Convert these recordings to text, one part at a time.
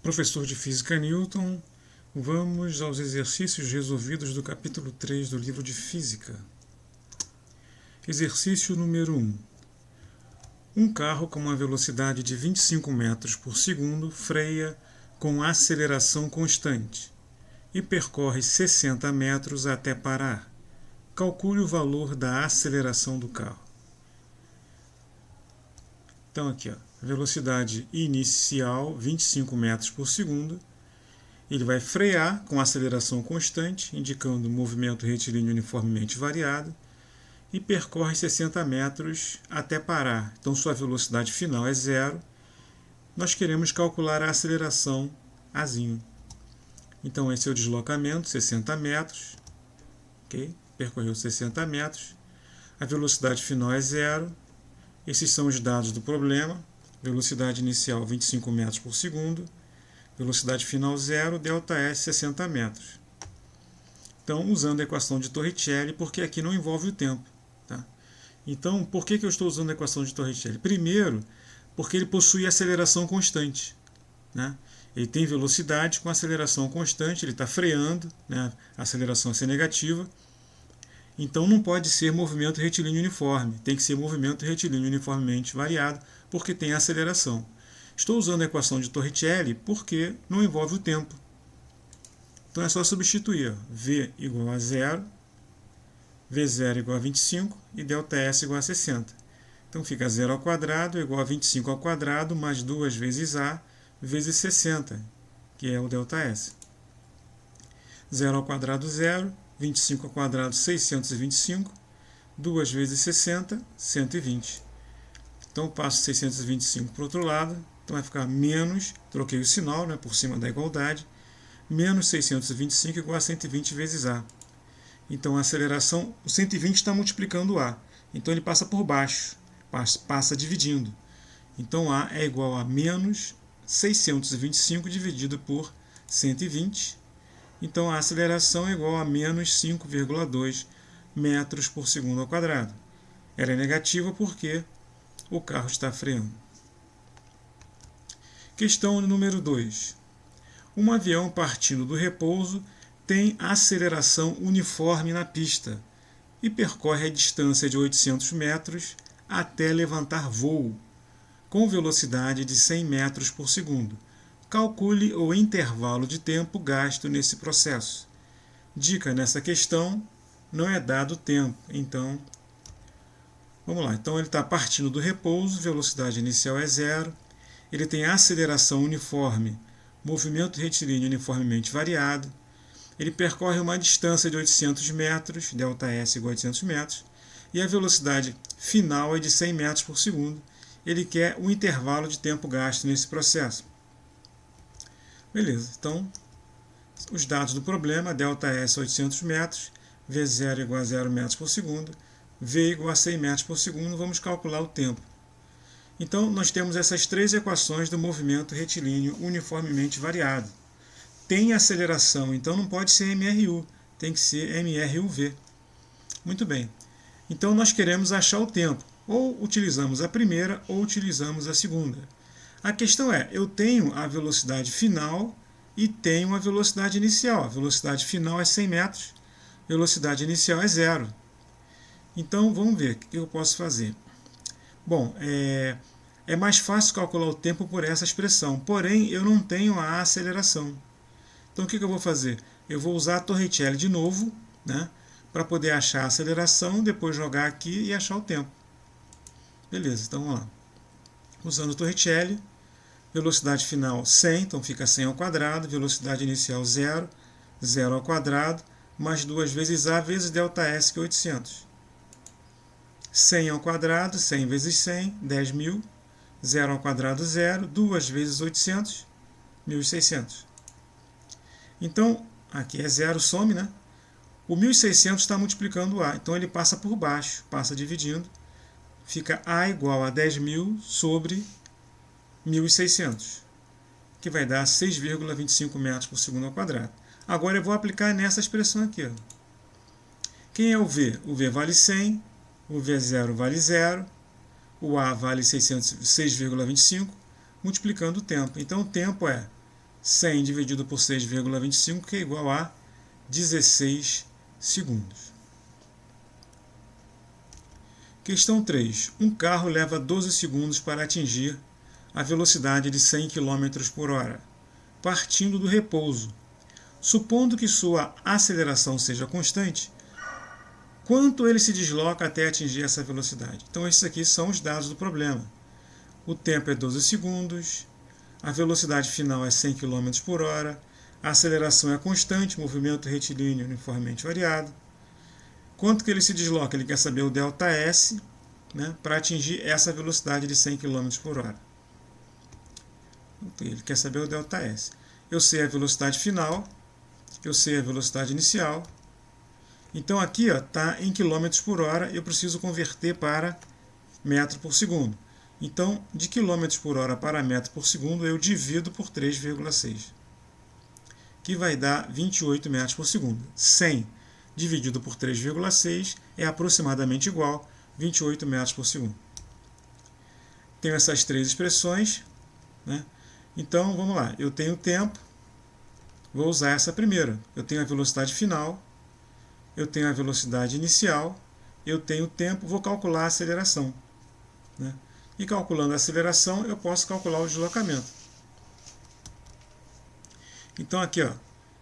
Professor de Física Newton, vamos aos exercícios resolvidos do capítulo 3 do livro de Física. Exercício número 1. Um carro com uma velocidade de 25 metros por segundo freia com aceleração constante e percorre 60 metros até parar. Calcule o valor da aceleração do carro. Então aqui, velocidade inicial 25 metros por segundo. Ele vai frear com aceleração constante, indicando movimento retilíneo uniformemente variado, e percorre 60 metros até parar. Então sua velocidade final é zero. Nós queremos calcular a aceleração Azinho. Então esse é o deslocamento, 60 metros. Okay? Percorreu 60 metros. A velocidade final é zero. Esses são os dados do problema. Velocidade inicial 25 metros por segundo. Velocidade final zero, ΔS 60 metros. Então, usando a equação de Torricelli, porque aqui não envolve o tempo. Tá? Então, por que eu estou usando a equação de Torricelli? Primeiro, porque ele possui aceleração constante. Né? Ele tem velocidade com aceleração constante, ele está freando, né? A aceleração é negativa. Então não pode ser movimento retilíneo uniforme, tem que ser movimento retilíneo uniformemente variado, porque tem aceleração. Estou usando a equação de Torricelli porque não envolve o tempo. Então é só substituir. V igual a zero, V0 igual a 25 e ΔS igual a 60. Então fica 0 ao quadrado igual a 25 ao quadrado mais 2 vezes A vezes 60, que é o ΔS. 0 ao quadrado, 0. 25 ao quadrado, 625. 2 vezes 60, 120. Então eu passo 625 para o outro lado. Então vai ficar menos, troquei o sinal, né, por cima da igualdade, menos 625 igual a 120 vezes A. Então a aceleração, o 120 está multiplicando o A. Então ele passa por baixo, passa dividindo. Então A é igual a menos 625 dividido por 120. Então a aceleração é igual a menos 5,2 metros por segundo ao quadrado. Ela é negativa porque o carro está freando. Questão número 2. Um avião partindo do repouso tem aceleração uniforme na pista e percorre a distância de 800 metros até levantar voo, com velocidade de 100 metros por segundo. Calcule o intervalo de tempo gasto nesse processo. Dica nessa questão, não é dado tempo. Então, vamos lá. Então ele está partindo do repouso, velocidade inicial é zero. Ele tem aceleração uniforme, movimento retilíneo uniformemente variado. Ele percorre uma distância de 800 metros, ΔS igual a 800 metros. E a velocidade final é de 100 metros por segundo. Ele quer o intervalo de tempo gasto nesse processo. Beleza, então, os dados do problema, ΔS 800 metros, V0 igual a 0 metros por segundo, V igual a 100 metros por segundo, vamos calcular o tempo. Então, nós temos essas três equações do movimento retilíneo uniformemente variado. Tem aceleração, então não pode ser MRU, tem que ser MRUV. Muito bem. Então, nós queremos achar o tempo. Ou utilizamos a primeira ou utilizamos a segunda. A questão é, eu tenho a velocidade final e tenho a velocidade inicial. A velocidade final é 100 metros, velocidade inicial é zero. Então, vamos ver o que eu posso fazer. Bom, é mais fácil calcular o tempo por essa expressão, porém eu não tenho a aceleração. Então, o que eu vou fazer? Eu vou usar a Torricelli de novo, né, para poder achar a aceleração, depois jogar aqui e achar o tempo. Beleza, então vamos lá. Usando o Torricelli, velocidade final 100, então fica 100 ao quadrado, velocidade inicial 0, 0 ao quadrado, mais 2 vezes A vezes ΔS, que é 800. 100 ao quadrado, 100 vezes 100, 10.000, 0 ao quadrado 0, 2 vezes 800, 1.600. Então, aqui é 0, some, né? O 1.600 está multiplicando o A, então ele passa por baixo, passa dividindo. Fica A igual a 10.000 sobre 1.600, que vai dar 6,25 metros por segundo ao quadrado. Agora eu vou aplicar nessa expressão aqui. Ó. Quem é o V? O V vale 100, o V0 vale 0, o A vale 6,25, multiplicando o tempo. Então o tempo é 100 dividido por 6,25, que é igual a 16 segundos. Questão 3. Um carro leva 12 segundos para atingir a velocidade de 100 km por hora, partindo do repouso. Supondo que sua aceleração seja constante, quanto ele se desloca até atingir essa velocidade? Então, esses aqui são os dados do problema. O tempo é 12 segundos, a velocidade final é 100 km por hora, a aceleração é constante, movimento retilíneo uniformemente variado. Quanto que ele se desloca? Ele quer saber o ΔS, né, para atingir essa velocidade de 100 km por hora. Ele quer saber o ΔS. Eu sei a velocidade final, eu sei a velocidade inicial. Então aqui está em quilômetros por hora, eu preciso converter para metro por segundo. Então, de quilômetros por hora para metro por segundo, eu divido por 3,6, que vai dar 28 metros por segundo. 100 dividido por 3,6 é aproximadamente igual a 28 metros por segundo. Tenho essas três expressões, né? Então, vamos lá. Eu tenho o tempo, vou usar essa primeira. Eu tenho a velocidade final, eu tenho a velocidade inicial, eu tenho o tempo, vou calcular a aceleração, né? E calculando a aceleração, eu posso calcular o deslocamento. Então aqui,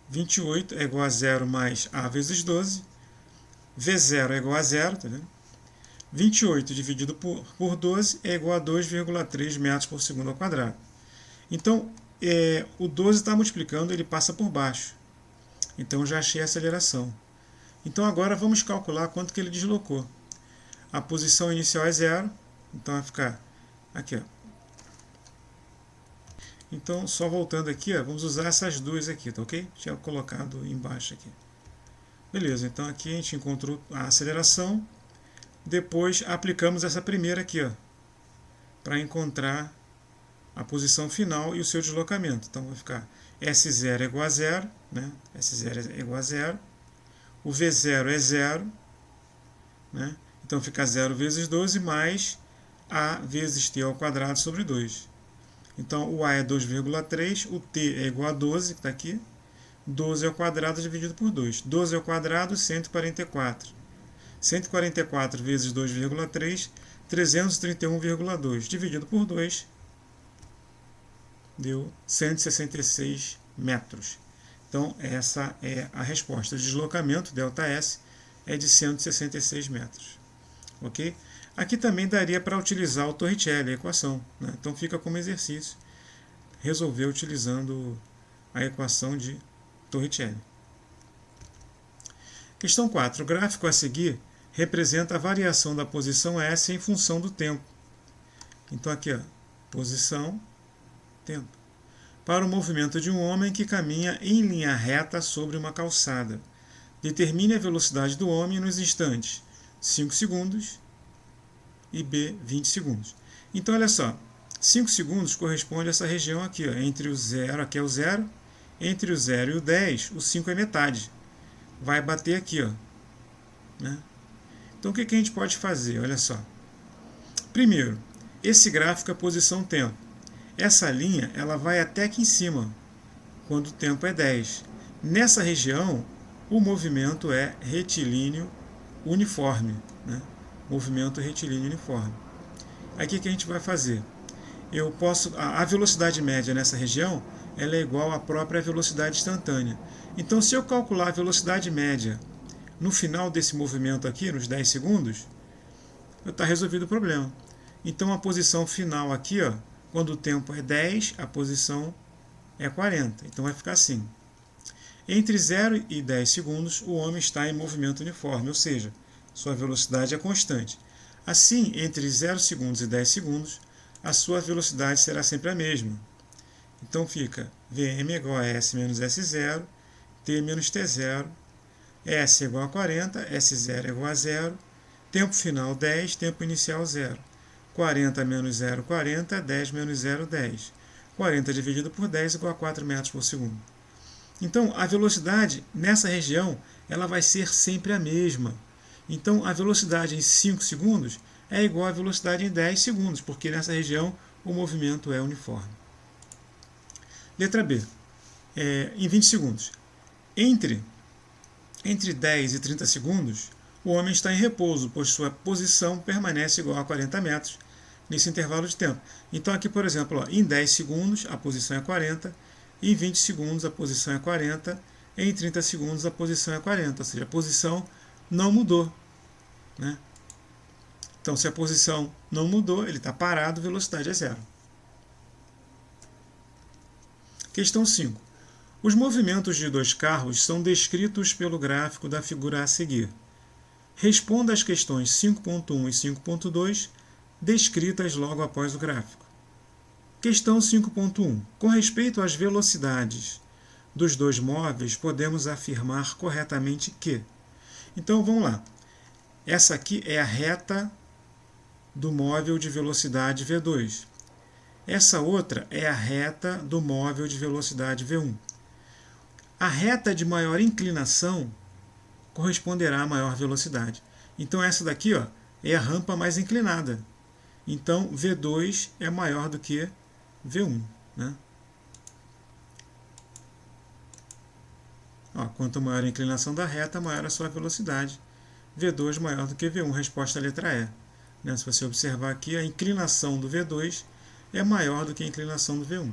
28 é igual a 0 mais A vezes 12. V0 é igual a 0, tá vendo? 28 dividido por 12 é igual a 2,3 metros por segundo ao quadrado. Então, o 12 está multiplicando, ele passa por baixo. Então, já achei a aceleração. Então, agora vamos calcular quanto que ele deslocou. A posição inicial é 0, então vai ficar aqui. Então, só voltando aqui, vamos usar essas duas aqui, tá ok? Tinha colocado embaixo aqui. Beleza, então aqui a gente encontrou a aceleração. Depois aplicamos essa primeira aqui, para encontrar a posição final e o seu deslocamento. Então vai ficar S0 é igual a 0, né? S0 é igual a 0. O V0 é 0, né? Então fica 0 vezes 12 mais A vezes T ao quadrado sobre 2. Então o A é 2,3, o T é igual a 12, que está aqui. 12 ao quadrado dividido por 2. 12 ao quadrado, 144. 144 vezes 2,3, 331,2. Dividido por 2, deu 166 metros. Então, essa é a resposta. O deslocamento, ΔS, é de 166 metros. Ok? Aqui também daria para utilizar o Torricelli, a equação, né? Então, fica como exercício resolver utilizando a equação de Torricelli. Questão 4. O gráfico a seguir representa a variação da posição S em função do tempo. Então, aqui, posição, tempo. Para o movimento de um homem que caminha em linha reta sobre uma calçada. Determine a velocidade do homem nos instantes 5 segundos e B, 20 segundos. Então, olha só, 5 segundos corresponde a essa região aqui, entre o 0, aqui é o 0, entre o 0 e o 10, o 5 é metade. Vai bater aqui, né? Então, o que a gente pode fazer? Olha só. Primeiro, esse gráfico é posição-tempo. Essa linha ela vai até aqui em cima, quando o tempo é 10. Nessa região, o movimento é retilíneo uniforme, né? Movimento retilíneo uniforme. Aí o que a gente vai fazer? Eu posso, a velocidade média nessa região ela é igual à própria velocidade instantânea. Então, se eu calcular a velocidade média no final desse movimento aqui, nos 10 segundos, está resolvido o problema. Então, a posição final aqui, quando o tempo é 10, a posição é 40. Então, vai ficar assim. Entre 0 e 10 segundos, o homem está em movimento uniforme, ou seja, sua velocidade é constante. Assim, entre 0 segundos e 10 segundos, a sua velocidade será sempre a mesma. Então, fica Vm igual a S menos S0, T menos T0, S igual a 40, S0 é igual a 0, tempo final 10, tempo inicial 0. 40 menos 0, 40, 10 menos 0, 10. 40 dividido por 10 igual a 4 metros por segundo. Então, a velocidade nessa região ela vai ser sempre a mesma. Então, a velocidade em 5 segundos é igual à velocidade em 10 segundos, porque nessa região o movimento é uniforme. Letra B. em 20 segundos. Entre 10 e 30 segundos, o homem está em repouso, pois sua posição permanece igual a 40 metros nesse intervalo de tempo. Então aqui, por exemplo, em 10 segundos a posição é 40, em 20 segundos a posição é 40, em 30 segundos a posição é 40, ou seja, a posição não mudou, né? Então, se a posição não mudou, ele está parado, velocidade é zero. Questão 5. Os movimentos de dois carros são descritos pelo gráfico da figura a seguir. Responda às questões 5.1 e 5.2, descritas logo após o gráfico. Questão 5.1. Com respeito às velocidades dos dois móveis, podemos afirmar corretamente que... Então, vamos lá. Essa aqui é a reta do móvel de velocidade V2. Essa outra é a reta do móvel de velocidade V1. A reta de maior inclinação corresponderá a maior velocidade. Então essa daqui, ó, é a rampa mais inclinada. Então V2 é maior do que V1, né? Ó, quanto maior a inclinação da reta, maior a sua velocidade. V2 maior do que V1, resposta à letra E. Né? Se você observar aqui, a inclinação do V2 é maior do que a inclinação do V1.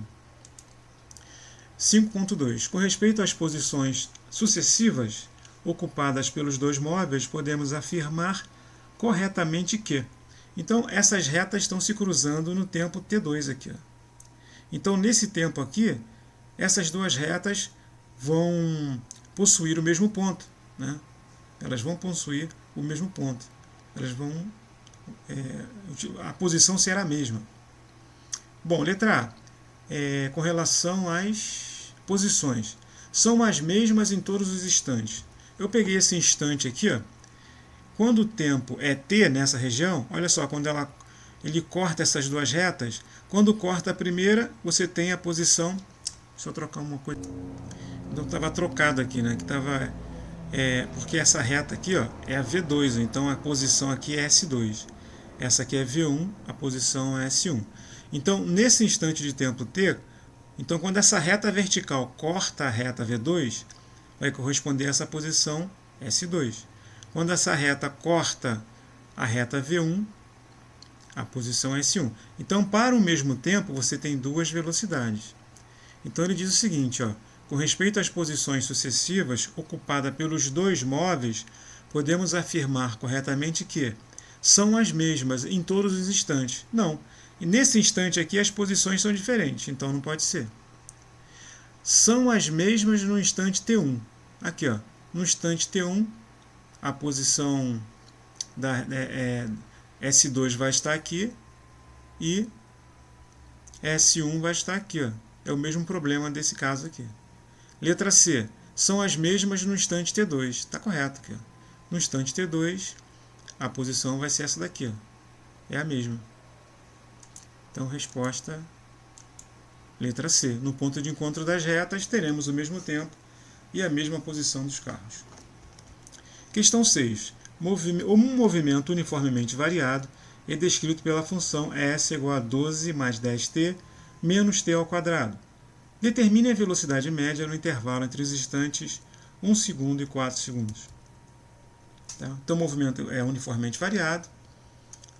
5.2. Com respeito às posições sucessivas ocupadas pelos dois móveis, podemos afirmar corretamente que... Então, essas retas estão se cruzando no tempo T2 aqui. Ó. Então, nesse tempo aqui, essas duas retas vão possuir o mesmo ponto, né? Elas vão possuir o mesmo ponto. Elas vão... a posição será a mesma. Bom, letra A. Com relação às posições. São as mesmas em todos os instantes. Eu peguei esse instante aqui, ó. Quando o tempo é T nessa região, olha só, quando ele corta essas duas retas, quando corta a primeira, você tem a posição... Deixa eu trocar uma coisa. Então estava trocado aqui, né? Que tava, porque essa reta aqui, ó, é a V2, então a posição aqui é S2. Essa aqui é V1, a posição é S1. Então, nesse instante de tempo T, então quando essa reta vertical corta a reta V2, vai corresponder a essa posição S2. Quando essa reta corta a reta V1, a posição é S1. Então, para o mesmo tempo, você tem duas velocidades. Então, ele diz o seguinte, ó, com respeito às posições sucessivas ocupadas pelos dois móveis, podemos afirmar corretamente que são as mesmas em todos os instantes. Não. E nesse instante aqui, as posições são diferentes, então não pode ser. São as mesmas no instante T1. Aqui, ó, no instante T1, a posição da S2 vai estar aqui e S1 vai estar aqui. Ó. É o mesmo problema desse caso aqui. Letra C. São as mesmas no instante T2. Está correto aqui. Ó. No instante T2, a posição vai ser essa daqui. Ó. É a mesma. Então, resposta letra C. No ponto de encontro das retas, teremos o mesmo tempo e a mesma posição dos carros. Questão 6. Um movimento uniformemente variado é descrito pela função S igual a 12 mais 10t menos t ao quadrado. Determine a velocidade média no intervalo entre os instantes 1 segundo e 4 segundos. Tá? Então, o movimento é uniformemente variado.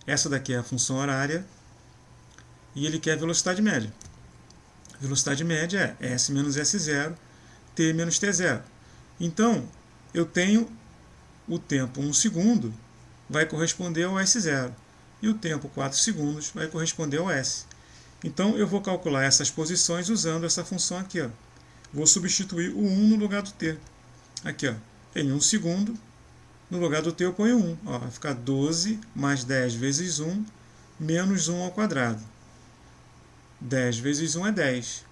Essa daqui é a função horária. E ele quer a velocidade média. A velocidade média é S menos S0, t menos t0. Então, eu tenho o tempo 1 segundo vai corresponder ao S0. E o tempo 4 segundos vai corresponder ao S. Então, eu vou calcular essas posições usando essa função aqui. Ó. Vou substituir o 1 no lugar do t. Aqui, ó, em 1 segundo, no lugar do t eu ponho 1. Ó, vai ficar 12 mais 10 vezes 1 menos 1 ao quadrado. 10 vezes 1 é 10.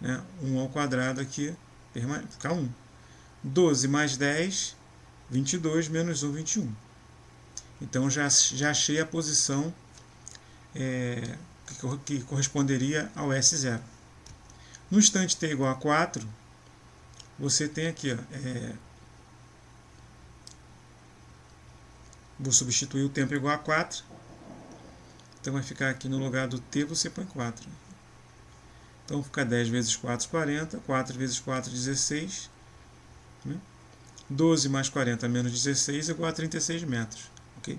Né? 1 ao quadrado aqui fica 1. 12 mais 10, 22 menos 1, 21. Então, já achei a posição que corresponderia ao S0. No instante t igual a 4, você tem aqui, ó, vou substituir o tempo igual a 4. Então vai ficar aqui no lugar do t, você põe 4. Então fica 10 vezes 4, 40. 4 vezes 4, 16. 12 mais 40 menos 16 igual a 36 metros. Ok?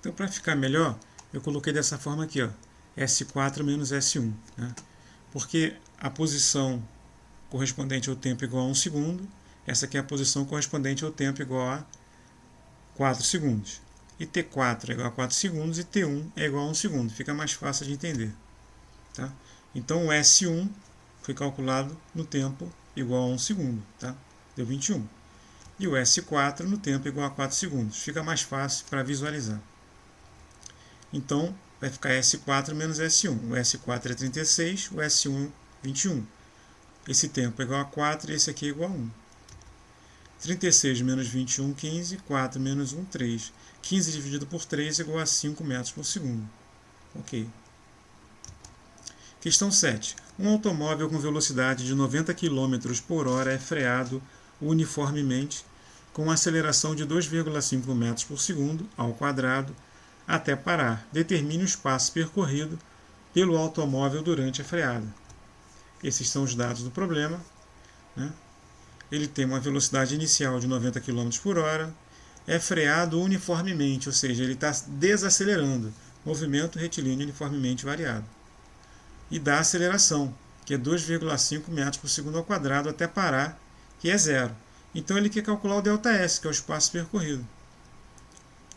Então, para ficar melhor, eu coloquei dessa forma aqui, ó, S4 menos S1. Né? Porque a posição correspondente ao tempo igual a 1 segundo, essa aqui é a posição correspondente ao tempo igual a 4 segundos. E T4 é igual a 4 segundos e T1 é igual a 1 segundo. Fica mais fácil de entender. Tá? Então, o S1 foi calculado no tempo igual a 1 segundo. Tá? Deu 21. E o S4 no tempo igual a 4 segundos. Fica mais fácil para visualizar. Então, vai ficar S4 menos S1. O S4 é 36, o S1 é 21. Esse tempo é igual a 4 e esse aqui é igual a 1. 36 menos 21, 15. 4 menos 1, 3. 15 dividido por 3 é igual a 5 metros por segundo. Ok. Questão 7. Um automóvel com velocidade de 90 km por hora é freado uniformemente com aceleração de 2,5 metros por segundo ao quadrado até parar. Determine o espaço percorrido pelo automóvel durante a freada. Esses são os dados do problema. Né? Ele tem uma velocidade inicial de 90 km por hora, é freado uniformemente, ou seja, ele está desacelerando, movimento retilíneo uniformemente variado. E dá aceleração, que é 2,5 metros por segundo ao quadrado até parar, que é zero. Então ele quer calcular o ΔS, que é o espaço percorrido.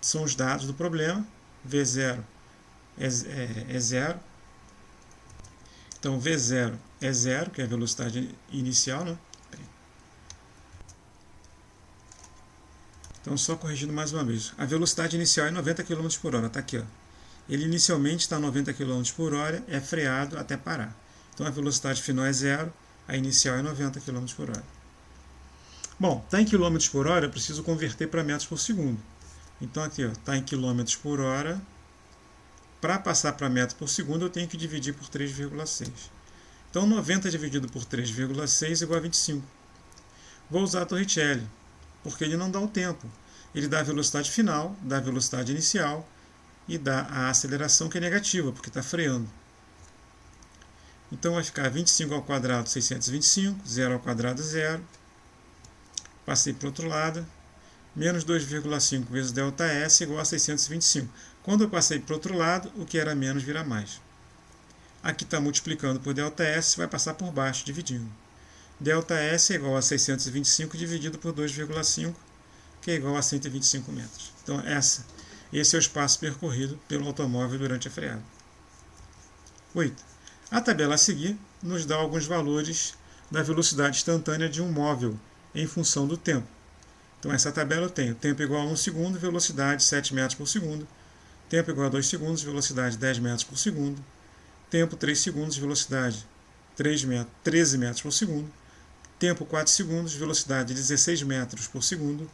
São os dados do problema. V0 é zero. Então V0 é zero, que é a velocidade inicial. Né? Então só corrigindo mais uma vez. A velocidade inicial é 90 km por hora. Está aqui. Ó. Ele inicialmente está a 90 km por hora, é freado até parar. Então a velocidade final é zero, a inicial é 90 km por hora. Bom, está em km por hora, eu preciso converter para metros por segundo. Então aqui está em km por hora. Para passar para metros por segundo, eu tenho que dividir por 3,6. Então 90 dividido por 3,6 igual a 25. Vou usar a Torricelli, porque ele não dá o tempo. Ele dá a velocidade final, dá a velocidade inicial e dá a aceleração, que é negativa, porque está freando. Então vai ficar 25 ao quadrado, 625, 0 ao quadrado, 0. Passei para o outro lado. Menos 2,5 vezes ΔS igual a 625. Quando eu passei para o outro lado, o que era menos vira mais. Aqui está multiplicando por ΔS, vai passar por baixo, dividindo. ΔS é igual a 625 dividido por 2,5, que é igual a 125 metros. Então, esse é o espaço percorrido pelo automóvel durante a freada. 8. A tabela a seguir nos dá alguns valores da velocidade instantânea de um móvel em função do tempo. Então, essa tabela eu tenho tempo igual a 1 segundo, velocidade 7 metros por segundo. Tempo igual a 2 segundos, velocidade 10 metros por segundo. Tempo 3 segundos, velocidade 13 metros por segundo. Tempo 4 segundos, velocidade 16 metros por segundo.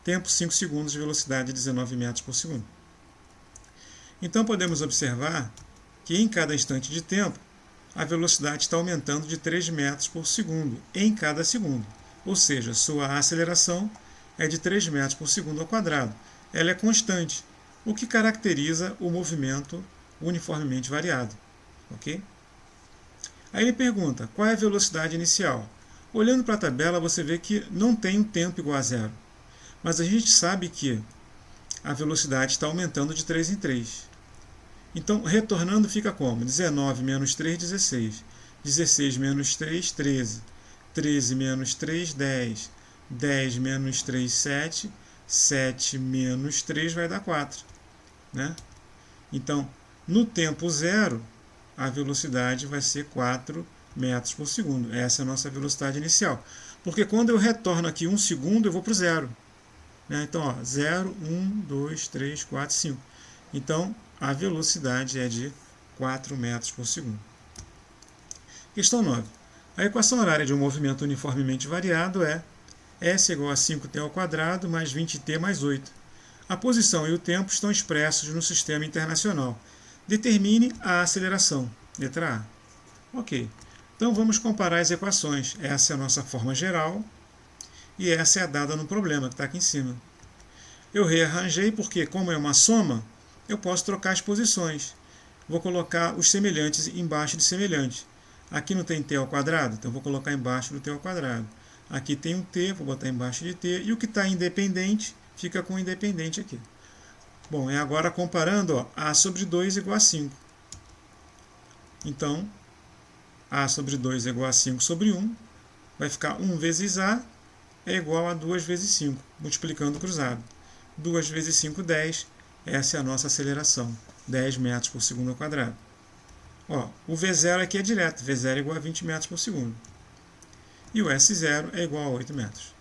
Tempo 5 segundos, velocidade 19 metros por segundo. Então podemos observar que em cada instante de tempo, a velocidade está aumentando de 3 metros por segundo em cada segundo. Ou seja, sua aceleração é de 3 metros por segundo ao quadrado. Ela é constante, o que caracteriza o movimento uniformemente variado. Ok? Aí ele pergunta, qual é a velocidade inicial? Olhando para a tabela, você vê que não tem um tempo igual a zero. Mas a gente sabe que a velocidade está aumentando de 3 em 3. Então, retornando fica como? 19 menos 3, 16. 16 menos 3, 13. 13 menos 3, 10. 10 menos 3, 7. 7 menos 3 vai dar 4. Né? Então, no tempo zero, a velocidade vai ser 4 metros por segundo. Essa é a nossa velocidade inicial. Porque quando eu retorno aqui 1 segundo, eu vou para o zero. Né? Então, 0, 1, 2, 3, 4, 5. Então, a velocidade é de 4 metros por segundo. Questão 9. A equação horária de um movimento uniformemente variado é S igual a 5t ao quadrado mais 20t mais 8. A posição e o tempo estão expressos no sistema internacional. Determine a aceleração. Letra A. Ok. Então vamos comparar as equações. Essa é a nossa forma geral e essa é a dada no problema, que está aqui em cima. Eu rearranjei porque, como é uma soma, eu posso trocar as posições. Vou colocar os semelhantes embaixo de semelhante. Aqui não tem t ao quadrado, então vou colocar embaixo do t ao quadrado. Aqui tem um t, vou botar embaixo de t, e o que está independente fica com independente aqui. Bom, é agora comparando, ó, a sobre 2 igual a 5. Então, a sobre 2 é igual a 5 sobre 1, vai ficar 1 vezes a é igual a 2 vezes 5, multiplicando cruzado. 2 vezes 5, 10, essa é a nossa aceleração, 10 metros por segundo ao quadrado. Ó, o V0 aqui é direto, V0 é igual a 20 metros por segundo. E o S0 é igual a 8 metros.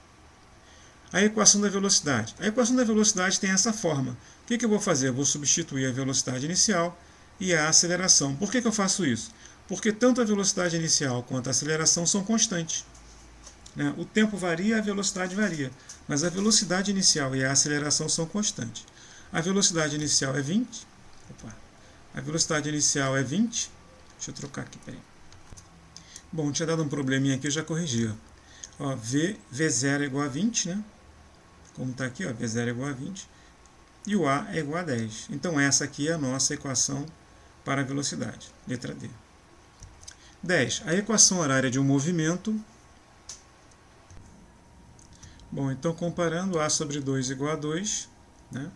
A equação da velocidade. A equação da velocidade tem essa forma. O que eu vou fazer? Eu vou substituir a velocidade inicial e a aceleração. Por que eu faço isso? Porque tanto a velocidade inicial quanto a aceleração são constantes. O tempo varia, a velocidade varia, mas a velocidade inicial e a aceleração são constantes. A velocidade inicial é 20. A velocidade inicial é 20. Deixa eu trocar aqui, peraí. Bom, tinha dado um probleminha aqui, eu já corrigi. Ó, V0 é igual a 20, né? Como está aqui, ó, V0 é igual a 20. E o A é igual a 10. Então essa aqui é a nossa equação para a velocidade. Letra D. 10. A equação horária de um movimento. Bom, então comparando A sobre 2 igual a 2, né?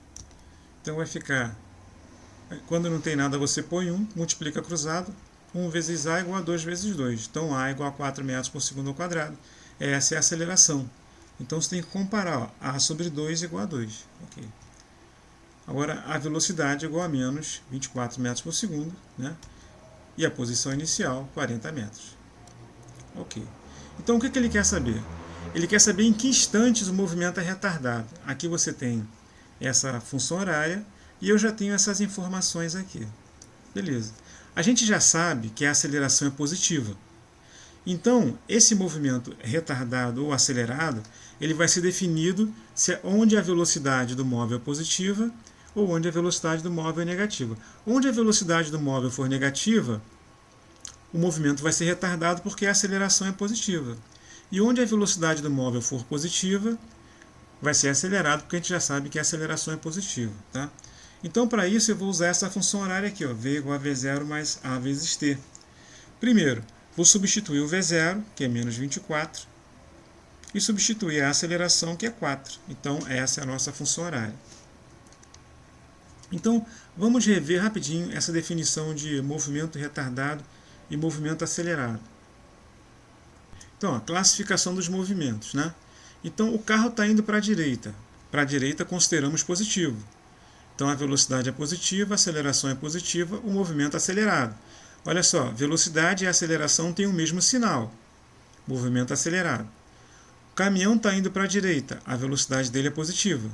Então vai ficar, quando não tem nada você põe 1, multiplica cruzado, 1 vezes A igual a 2 vezes 2. Então A igual a 4 metros por segundo ao quadrado. Essa é a aceleração. Então você tem que comparar, ó, A sobre 2 igual a 2. Okay. Agora a velocidade é igual a menos 24 metros por segundo, né? E a posição inicial, 40 metros. Ok. Então o que ele quer saber? Ele quer saber em que instantes o movimento é retardado. Aqui você tem essa função horária e eu já tenho essas informações aqui. Beleza. A gente já sabe que a aceleração é positiva. Então, esse movimento retardado ou acelerado, ele vai ser definido onde a velocidade do móvel é positiva ou onde a velocidade do móvel é negativa. Onde a velocidade do móvel for negativa, o movimento vai ser retardado porque a aceleração é positiva. E onde a velocidade do móvel for positiva, vai ser acelerado, porque a gente já sabe que a aceleração é positiva. Tá? Então, para isso, eu vou usar essa função horária aqui, ó, V igual a V0 mais A vezes T. Primeiro, vou substituir o V0, que é menos 24, e substituir a aceleração, que é 4. Então, essa é a nossa função horária. Então, vamos rever rapidinho essa definição de movimento retardado e movimento acelerado. Então, a classificação dos movimentos, né? Então, o carro está indo para a direita. Para a direita, consideramos positivo. Então, a velocidade é positiva, a aceleração é positiva, o movimento é acelerado. Olha só, velocidade e aceleração têm o mesmo sinal. Movimento acelerado. O caminhão está indo para a direita, a velocidade dele é positiva.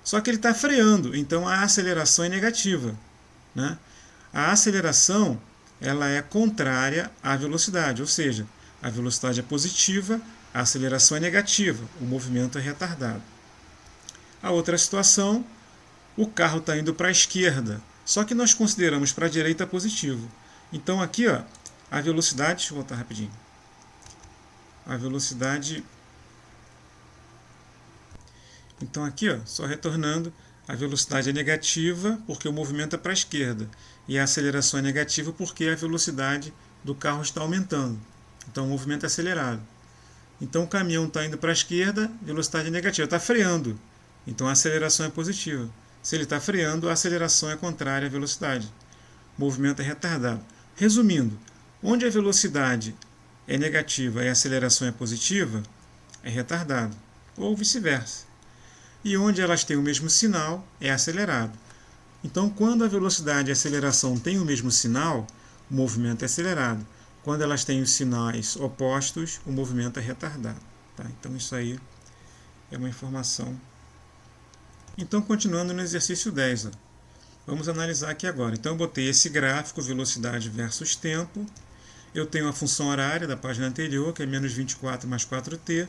Só que ele está freando, então a aceleração é negativa, né? A aceleração ela é contrária à velocidade, ou seja, a velocidade é positiva, a aceleração é negativa, o movimento é retardado. A outra situação, o carro está indo para a esquerda, só que nós consideramos para a direita positivo. Então aqui, ó, a velocidade, deixa eu voltar rapidinho. A velocidade. Então aqui, ó, só retornando, a velocidade é negativa porque o movimento é para a esquerda e a aceleração é negativa porque a velocidade do carro está aumentando. Então o movimento é acelerado. Então o caminhão está indo para a esquerda, velocidade é negativa, está freando. Então a aceleração é positiva. Se ele está freando, a aceleração é contrária à velocidade. O movimento é retardado. Resumindo, onde a velocidade é negativa e a aceleração é positiva, é retardado, ou vice-versa. E onde elas têm o mesmo sinal, é acelerado. Então, quando a velocidade e a aceleração têm o mesmo sinal, o movimento é acelerado. Quando elas têm os sinais opostos, o movimento é retardado. Tá? Então, isso aí é uma informação. Então, continuando no exercício 10. Ó. Vamos analisar aqui agora. Então, eu botei esse gráfico, velocidade versus tempo. Eu tenho a função horária da página anterior, que é menos 24 mais 4t.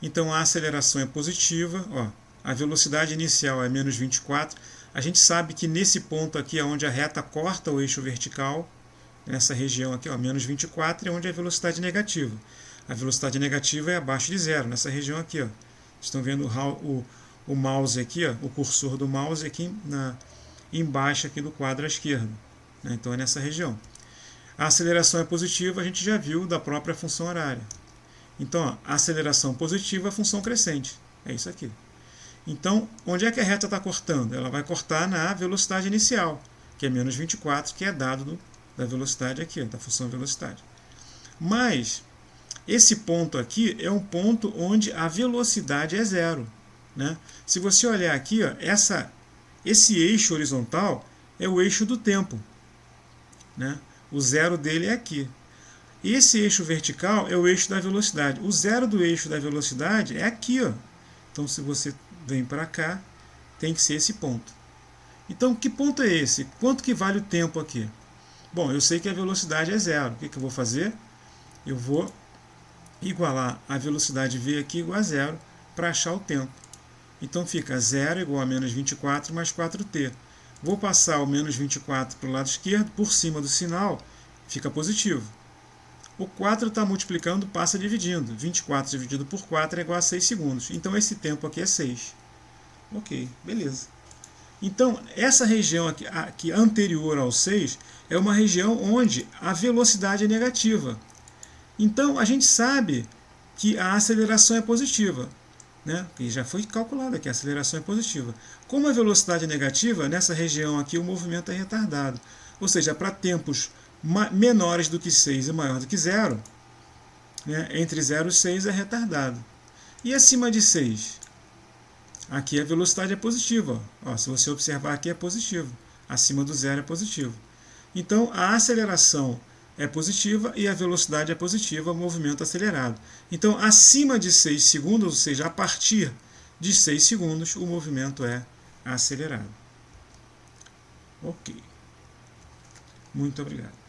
Então, a aceleração é positiva. Ó, a velocidade inicial é menos 24. A gente sabe que nesse ponto aqui é onde a reta corta o eixo vertical. Nessa região aqui, ó, menos 24, é onde a velocidade é negativa. A velocidade negativa é abaixo de zero, nessa região aqui. Ó. Estão vendo o mouse aqui, ó, o cursor do mouse aqui embaixo aqui do quadro à esquerda, né? Então é nessa região. A aceleração é positiva, a gente já viu da própria função horária. Então, ó, a aceleração positiva é a função crescente. É isso aqui. Então, onde é que a reta está cortando? Ela vai cortar na velocidade inicial, que é menos 24, que é dado da velocidade aqui, da função velocidade. Mas, esse ponto aqui é um ponto onde a velocidade é zero, né? Se você olhar aqui, ó, esse eixo horizontal é o eixo do tempo, né? O zero dele é aqui. Esse eixo vertical é o eixo da velocidade. O zero do eixo da velocidade é aqui, ó. Então, se você vem para cá, tem que ser esse ponto. Então, que ponto é esse? Quanto que vale o tempo aqui? Bom, eu sei que a velocidade é zero. O que eu vou fazer? Eu vou igualar a velocidade v aqui igual a zero para achar o tempo. Então, fica zero igual a menos 24 mais 4t. Vou passar o menos 24 para o lado esquerdo, por cima do sinal, fica positivo. O 4 está multiplicando, passa dividindo. 24 dividido por 4 é igual a 6 segundos. Então, esse tempo aqui é 6. Ok, beleza. Então, essa região aqui anterior ao 6 é uma região onde a velocidade é negativa. Então, a gente sabe que a aceleração é positiva, né? E já foi calculado aqui, a aceleração é positiva. Como a velocidade é negativa, nessa região aqui o movimento é retardado. Ou seja, para tempos menores do que 6 e maior do que 0, né, entre 0 e 6 é retardado. E acima de 6? Aqui a velocidade é positiva. Ó, se você observar aqui é positivo. Acima do 0 é positivo. Então a aceleração é positiva e a velocidade é positiva, movimento acelerado. Então acima de 6 segundos, ou seja, a partir de 6 segundos, o movimento é acelerado. Ok. Muito obrigado.